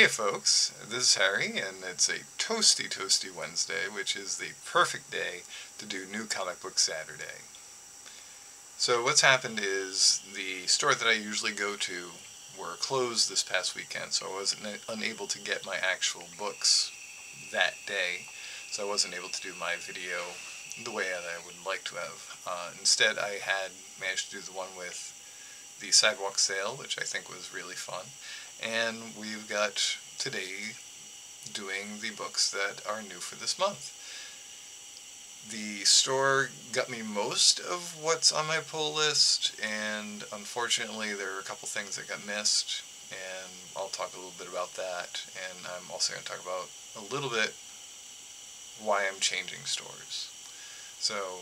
Hey folks, this is Harry, and it's a toasty Wednesday, which is the perfect day to do New Comic Book Saturday. So what's happened is the store that I usually go to were closed this past weekend, so I wasn't unable to get my actual books that day, so I wasn't able to do my video the way that I would like to have. Instead, I had managed to do the one with the sidewalk sale, which I think was really fun. And we've got today doing the books that are new for this month. The store got me most of what's on my pull list, and unfortunately there are a couple things that got missed, and I'll talk a little bit about that, and I'm also going to talk about a little bit why I'm changing stores. So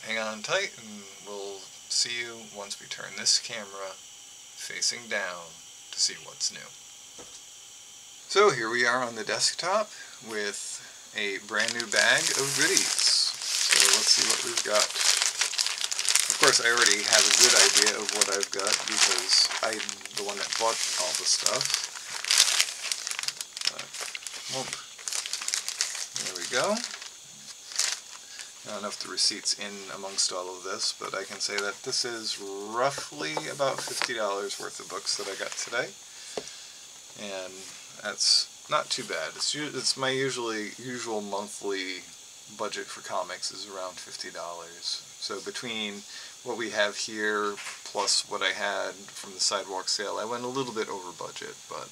hang on tight, and we'll see you once we turn this camera facing down to see what's new. So here we are on the desktop with a brand new bag of goodies. So let's see what we've got. Of course, I already have a good idea of what I've got because I'm the one that bought all the stuff. There we go. I don't know if the receipt's in amongst all of this, but I can say that this is roughly about $50 worth of books that I got today. And that's not too bad. It's my usual monthly budget for comics is around $50. So between what we have here plus what I had from the sidewalk sale, I went a little bit over budget, but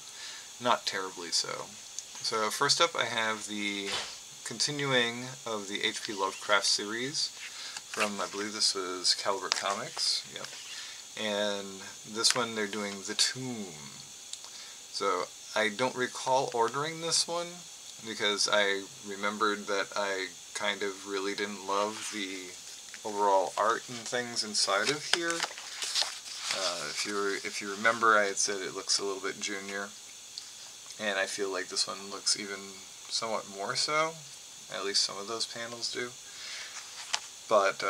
not terribly so. So first up I have the continuing of the H.P. Lovecraft series from, I believe this was Caliber Comics. Yep. And this one they're doing The Tomb. So I don't recall ordering this one because I remembered that I kind of really didn't love the overall art and things inside of here. If you remember, I had said it looks a little bit junior, and I feel like this one looks even somewhat more so. At least some of those panels do. But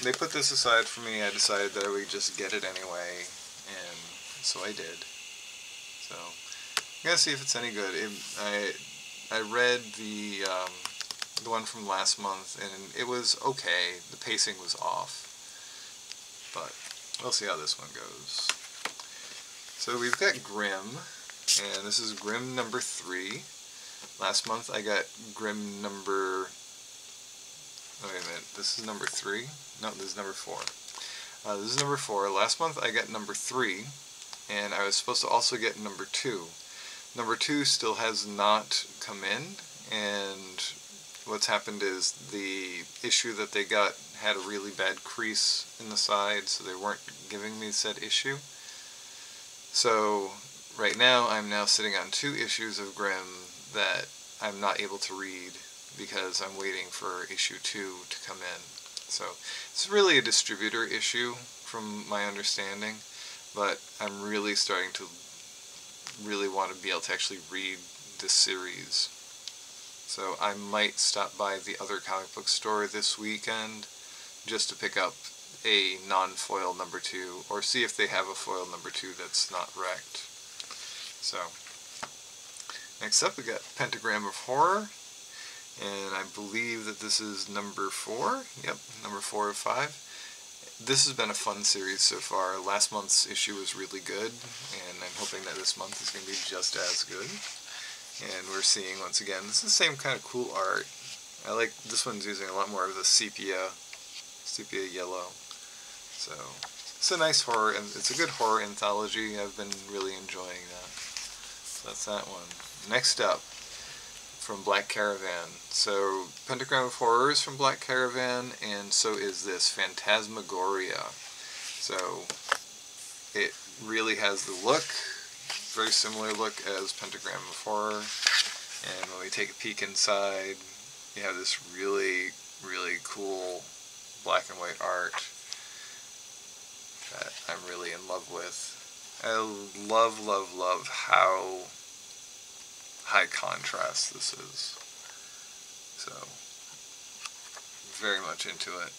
they put this aside for me. I decided that I would just get it anyway, and so I did. So I'm gonna see if it's any good. I read the one from last month, and it was okay. The pacing was off, but we'll see how this one goes. So we've got Grimm, and this is Grimm number 3. Last month I got Grimm number... Oh, wait a minute, this is number 3? No, this is number 4. This is number 4. Last month I got number 3, and I was supposed to also get number 2. Number 2 still has not come in, and what's happened is the issue that they got had a really bad crease in the side, so they weren't giving me said issue. So right now I'm now sitting on 2 issues of Grimm that I'm not able to read because I'm waiting for issue 2 to come in. So it's really a distributor issue from my understanding, but I'm really starting to really want to be able to actually read this series. So I might stop by the other comic book store this weekend just to pick up a non-foil number 2, or see if they have a foil number 2 that's not wrecked. So next up we got Pentagram of Horror, and I believe that this is number 4. Yep, number 4 of 5. This has been a fun series so far. Last month's issue was really good, and I'm hoping that this month is going to be just as good. And we're seeing, once again, this is the same kind of cool art. I like this one's using a lot more of the sepia yellow. So it's a nice horror, and it's a good horror anthology. I've been really enjoying that. So that's that one. Next up, from Black Caravan. So Pentagram of Horror is from Black Caravan, and so is this Phantasmagoria. So it really has the look, very similar look as Pentagram of Horror, and when we take a peek inside, you have this really, really cool black and white art that I'm really in love with. I love, love, love how high contrast this is. So, very much into it.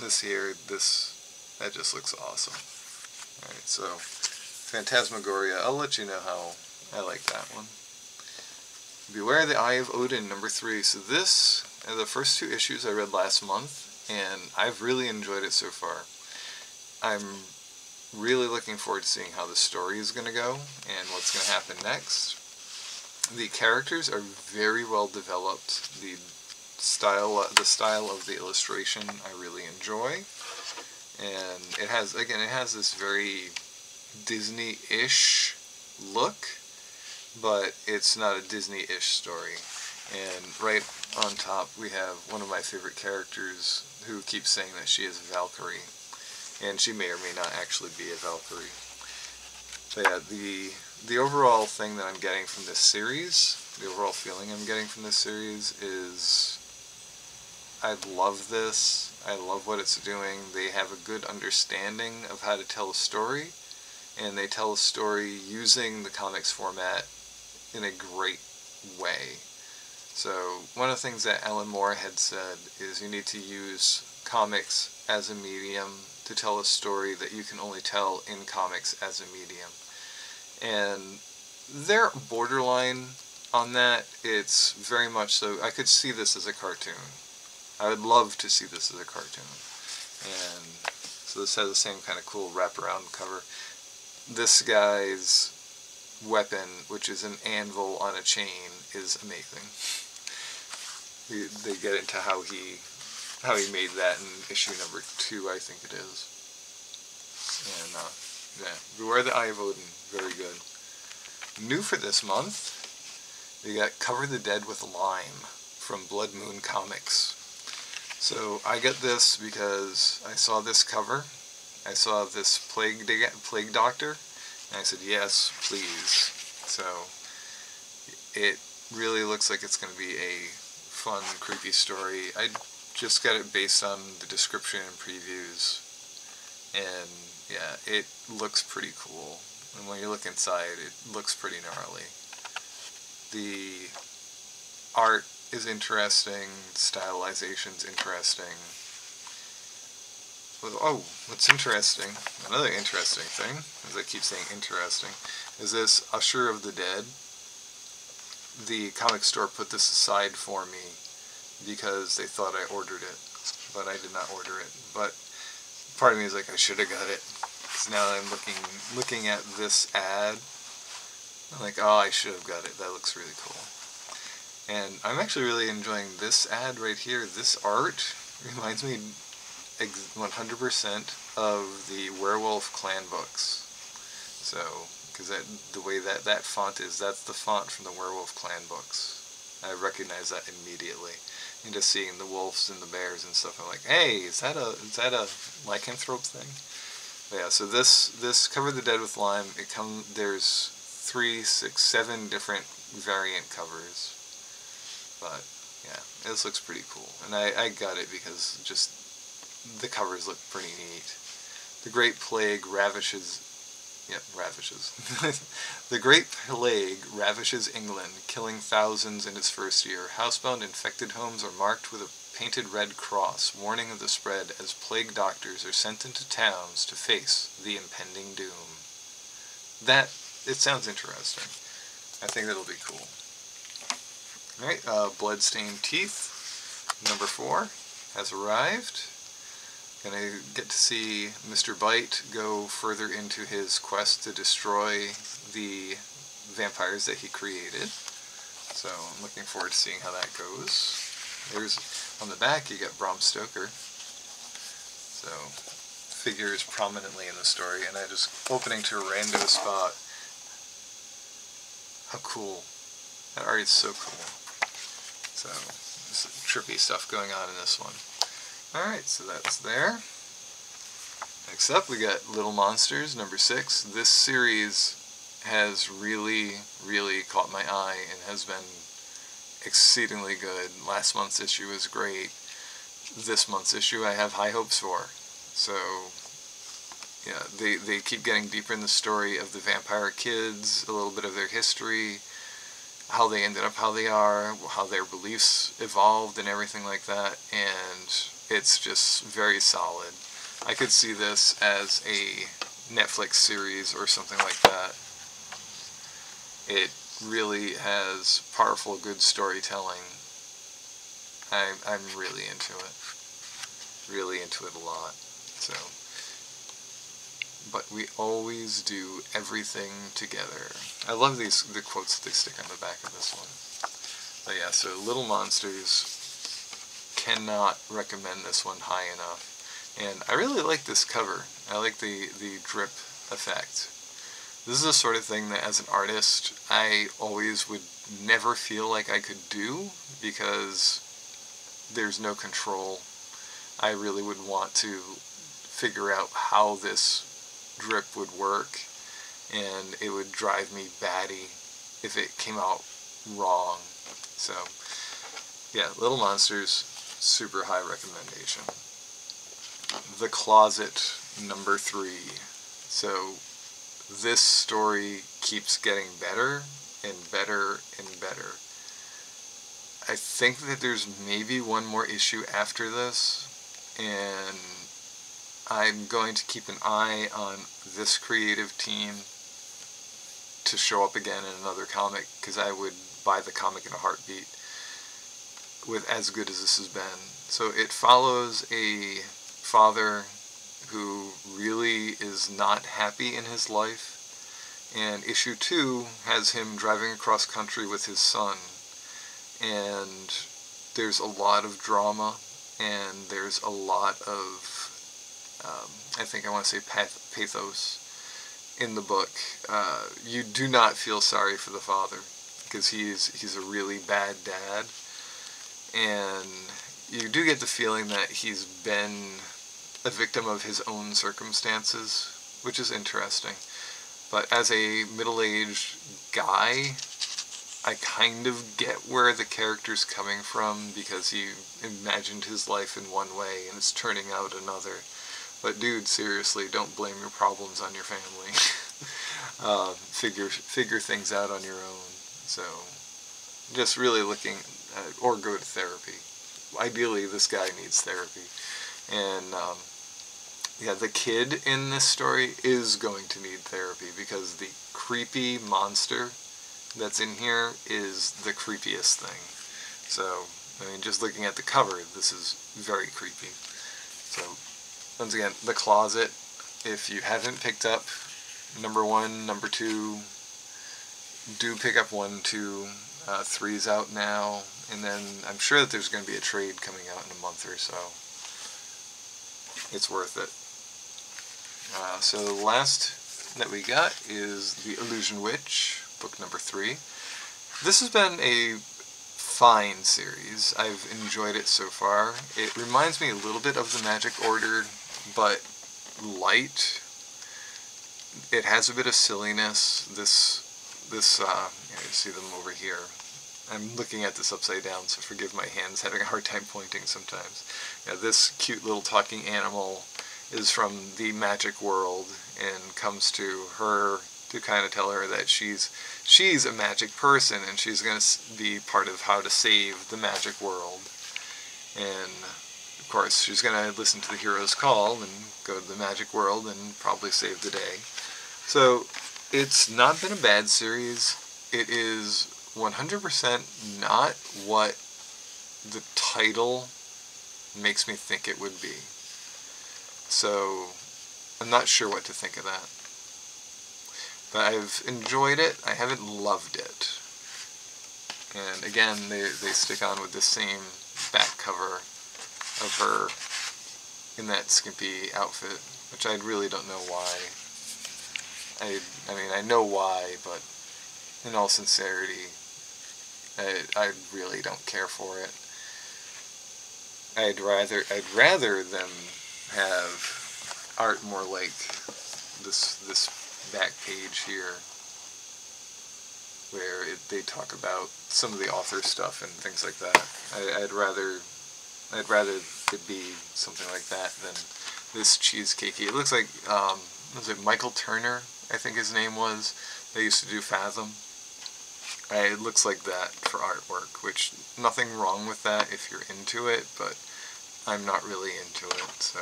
This here, that just looks awesome. Alright, so Phantasmagoria, I'll let you know how I like that one. Beware the Eye of Odin, number 3. So this are the first 2 issues I read last month, and I've really enjoyed it so far. I'm really looking forward to seeing how the story is going to go and what's going to happen next. The characters are very well developed. The style of the illustration I really enjoy, and it has this very Disney-ish look, but it's not a Disney-ish story. And right on top we have one of my favorite characters who keeps saying that she is Valkyrie, and she may or may not actually be a Valkyrie. But yeah, the overall thing that I'm getting from this series, the overall feeling I'm getting from this series is I love this. I love what it's doing. They have a good understanding of how to tell a story, and they tell a story using the comics format in a great way. So one of the things that Alan Moore had said is you need to use comics as a medium to tell a story that you can only tell in comics as a medium. And they're borderline on that. It's very much so. I could see this as a cartoon. I would love to see this as a cartoon. And so this has the same kind of cool wraparound cover. This guy's weapon, which is an anvil on a chain, is amazing. They get into how he made that in issue number 2, I think it is. And yeah, Beware the Eye of Odin, very good. New for this month, we got Cover the Dead with Lime from Blood Moon Comics. So I got this because I saw this cover, I saw this plague doctor, and I said, yes, please. So it really looks like it's going to be a fun, creepy story. I just got it based on the description and previews, and yeah, it looks pretty cool. And when you look inside, it looks pretty gnarly. The art is interesting, stylization's interesting. Oh, what's interesting, another interesting thing, as I keep saying interesting, is this Usher of the Dead. The comic store put this aside for me because they thought I ordered it, but I did not order it. But part of me is like, I should have got it. Because now I'm looking at this ad, I'm like, oh, I should have got it. That looks really cool. And I'm actually really enjoying this ad right here. This art reminds me 100% of the Werewolf Clan books. So, because the way that font is, that's the font from the Werewolf Clan books. I recognize that immediately. And just seeing the wolves and the bears and stuff, I'm like, hey, is that a lycanthrope thing? But yeah, so this Cover the Dead with Lime, there's 3, 6, 7 different variant covers. But yeah, this looks pretty cool. And I got it because just the covers look pretty neat. The Great Plague ravishes. The Great Plague ravishes England, killing thousands in its first year. Housebound infected homes are marked with a painted red cross, warning of the spread as plague doctors are sent into towns to face the impending doom. It sounds interesting. I think that'll be cool. Alright, Bloodstained Teeth, number 4, has arrived. Gonna get to see Mr. Bite go further into his quest to destroy the vampires that he created. So I'm looking forward to seeing how that goes. There's, on the back, you got Bram Stoker. So, figures prominently in the story, and I just opening to a random spot. How cool. That art is so cool. So, some trippy stuff going on in this one. Alright, so that's there. Next up, we got Little Monsters, number 6. This series has really, really caught my eye and has been exceedingly good. Last month's issue was great. This month's issue I have high hopes for. So, yeah, they keep getting deeper in the story of the vampire kids, a little bit of their history, how they ended up how they are, how their beliefs evolved and everything like that, and it's just very solid. I could see this as a Netflix series or something like that. It really has powerful, good storytelling. I'm really into it. Really into it a lot. So, but we always do everything together. I love the quotes that they stick on the back of this one. But yeah, so Little Monsters, cannot recommend this one high enough. And I really like this cover. I like the drip effect. This is the sort of thing that as an artist I always would never feel like I could do because there's no control. I really would want to figure out how this drip would work, and it would drive me batty if it came out wrong. So yeah, Little Monsters, super high recommendation. The Closet, number 3. So this story keeps getting better and better and better. I think that there's maybe one more issue after this, and I'm going to keep an eye on this creative team to show up again in another comic, because I would buy the comic in a heartbeat with as good as this has been. So it follows a father who really is not happy in his life, and issue 2 has him driving across country with his son, and there's a lot of drama, and there's a lot of I think I want to say pathos in the book. You do not feel sorry for the father, because he's a really bad dad, and you do get the feeling that he's been a victim of his own circumstances, which is interesting. But as a middle-aged guy, I kind of get where the character's coming from, because he imagined his life in one way and it's turning out another. But dude, seriously, don't blame your problems on your family. Figure things out on your own. So, just really looking at, or go to therapy. Ideally, this guy needs therapy. And yeah, the kid in this story is going to need therapy, because the creepy monster that's in here is the creepiest thing. So, I mean, just looking at the cover, this is very creepy. So, once again, The Closet, if you haven't picked up number 1, number 2, do pick up 1, 2, 3's out now, and then I'm sure that there's going to be a trade coming out in a month or so. It's worth it. So the last that we got is The Illusion Witch, book number 3. This has been a fine series. I've enjoyed it so far. It reminds me a little bit of the Magic Order, but light. It has a bit of silliness. You see them over here. I'm looking at this upside down, so forgive my hands having a hard time pointing sometimes. Yeah, this cute little talking animal is from the magic world and comes to her to kind of tell her that she's a magic person, and she's going to be part of how to save the magic world. And of course she's going to listen to the hero's call and go to the magic world and probably save the day. So it's not been a bad series. It is 100% not what the title makes me think it would be. So I'm not sure what to think of that. But I've enjoyed it. I haven't loved it. And again, they stick on with the same back cover of her in that skimpy outfit, which I really don't know why. I mean, I know why, but in all sincerity, I really don't care for it. I'd rather them have art more like this back page here, where they talk about some of the author stuff and things like that. I'd rather it be something like that than this cheesecakey. It looks like was it Michael Turner, I think his name was. They used to do Fathom. It looks like that for artwork, which nothing wrong with that if you're into it, but I'm not really into it, so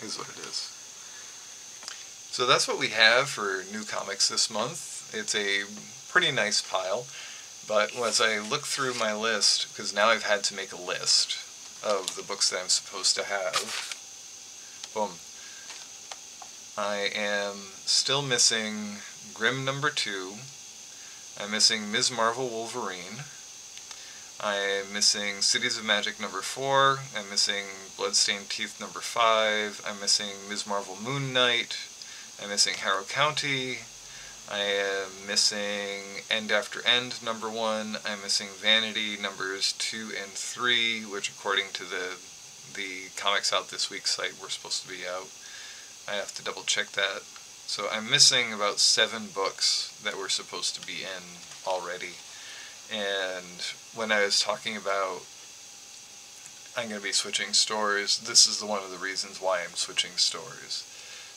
is what it is. So that's what we have for new comics this month. It's a pretty nice pile. But as I look through my list, because now I've had to make a list of the books that I'm supposed to have, boom, I am still missing Grimm #2, I'm missing Ms. Marvel Wolverine, I'm missing Cities of Magic #4, I'm missing Bloodstained Teeth #5, I'm missing Ms. Marvel Moon Knight, I'm missing Harrow County, I am missing End After End #1, I'm missing Vanity #2 and 3, which according to the Comics Out This Week site were supposed to be out. I have to double check that. So I'm missing about 7 books that were supposed to be in already. And when I was talking about I'm going to be switching stores, this is one of the reasons why I'm switching stores.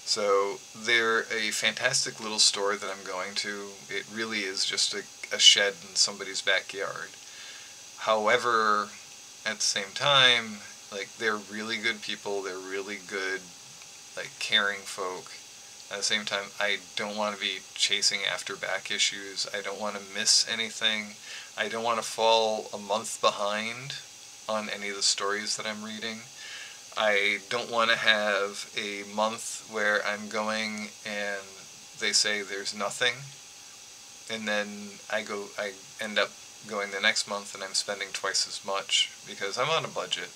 So they're a fantastic little store that I'm going to. It really is just a shed in somebody's backyard. However, at the same time, like, they're really good people, they're really good, like, caring folk. At the same time, I don't want to be chasing after back issues. I don't want to miss anything. I don't want to fall a month behind on any of the stories that I'm reading. I don't want to have a month where I'm going and they say there's nothing, and then I end up going the next month and I'm spending twice as much because I'm on a budget.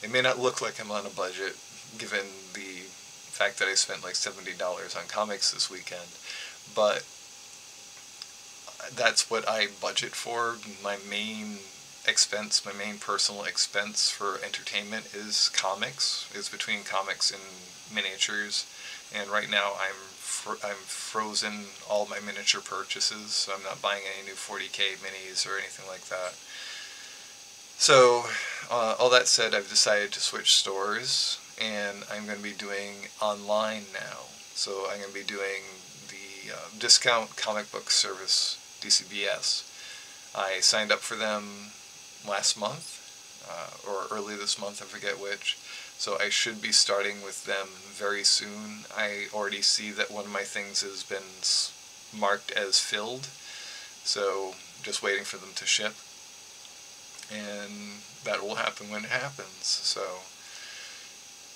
It may not look like I'm on a budget given the fact that I spent like $70 on comics this weekend, but that's what I budget for. My main expense, my main personal expense for entertainment is comics. It's between comics and miniatures, and right now I'm frozen all my miniature purchases, so I'm not buying any new 40K minis or anything like that. So all that said, I've decided to switch stores, and I'm going to be doing online now. So I'm going to be doing the discount comic book service, DCBS. I signed up for them last month, or early this month, I forget which, so I should be starting with them very soon. I already see that one of my things has been marked as filled, so just waiting for them to ship, and that will happen when it happens. So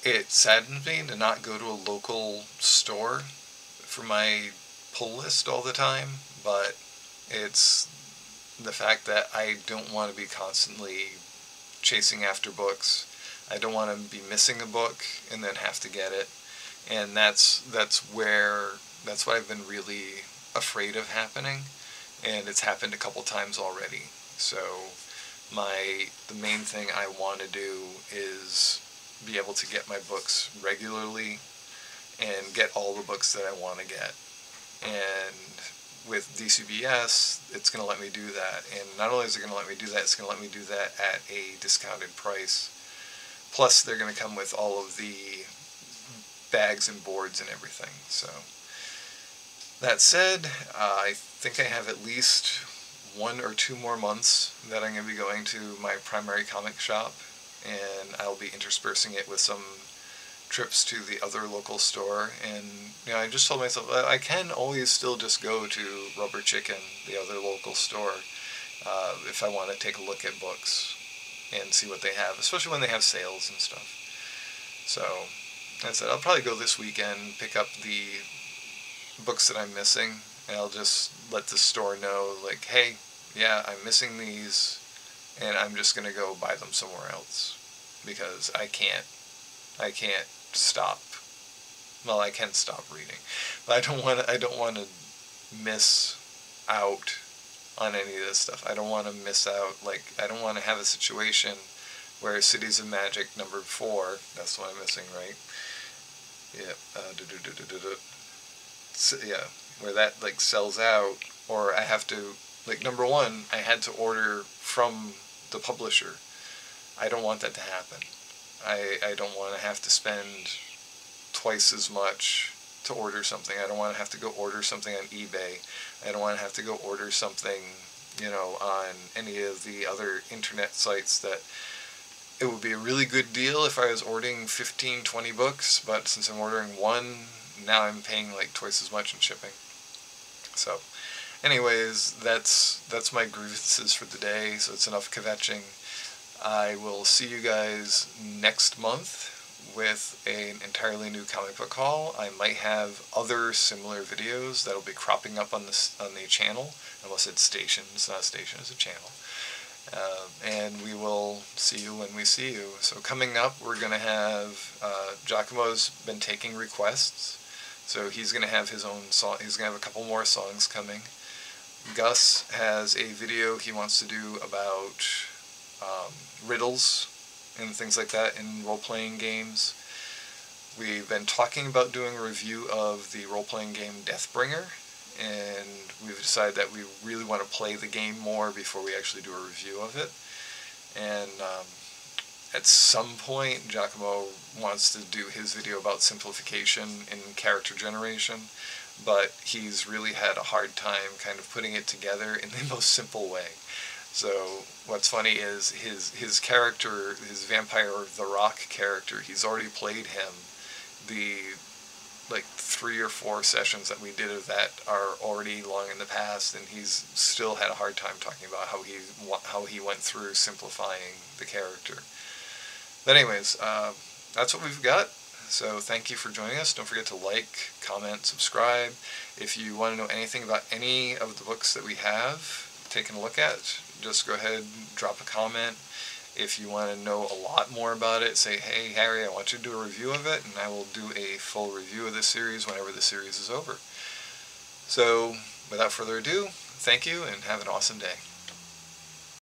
it saddens me to not go to a local store for my pull list all the time, but it's the fact that I don't want to be constantly chasing after books. I don't want to be missing a book and then have to get it, and that's what I've been really afraid of happening, and it's happened a couple times already. So the main thing I want to do is be able to get my books regularly and get all the books that I want to get. And with DCBS, it's going to let me do that. And not only is it going to let me do that, it's going to let me do that at a discounted price. Plus, they're going to come with all of the bags and boards and everything. So, that said, I think I have at least 1 or 2 more months that I'm going to be going to my primary comic shop, and I'll be interspersing it with some trips to the other local store. And I just told myself I can always still just go to Rubber Chicken, the other local store, if I want to take a look at books and see what they have, especially when they have sales and stuff. So that's it. I'll probably go this weekend, pick up the books that I'm missing, and I'll just let the store know, like, hey, yeah, I'm missing these, and I'm just going to go buy them somewhere else, because I can't stop. Well, I can stop reading, but I don't want to miss out on any of this stuff. I don't want to miss out, like, I don't want to have a situation where Cities of Magic #4, that's what I'm missing, right? Yeah, so, yeah, where that, like, sells out, or I have to, like, #1, I had to order from the publisher. I don't want that to happen. I don't want to have to spend twice as much to order something. I don't want to have to go order something on eBay. I don't want to have to go order something, on any of the other internet sites that it would be a really good deal if I was ordering 15, 20 books, but since I'm ordering one, now I'm paying like twice as much in shipping. So, Anyways, that's my grievances for the day, so it's enough kvetching. I will see you guys next month with an entirely new comic book haul. I might have other similar videos that'll be cropping up on the channel, unless it's station. It's not a station, it's a channel. And we will see you when we see you. So coming up, we're going to have, Giacomo's been taking requests, so he's going to have his own song. He's going to have a couple more songs coming. Gus has a video he wants to do about riddles and things like that in role-playing games. We've been talking about doing a review of the role-playing game Deathbringer, and we've decided that we really want to play the game more before we actually do a review of it. And at some point, Giacomo wants to do his video about simplification in character generation, but he's really had a hard time kind of putting it together in the most simple way. So what's funny is his character, his Vampire the Rock character, he's already played him. The like 3 or 4 sessions that we did of that are already long in the past, and he's still had a hard time talking about how he went through simplifying the character. But anyways, that's what we've got. So thank you for joining us. Don't forget to like, comment, subscribe. If you want to know anything about any of the books that we have taken a look at, just go ahead and drop a comment. If you want to know a lot more about it, say, hey Harry, I want you to do a review of it, and I will do a full review of this series whenever the series is over. So without further ado, thank you and have an awesome day.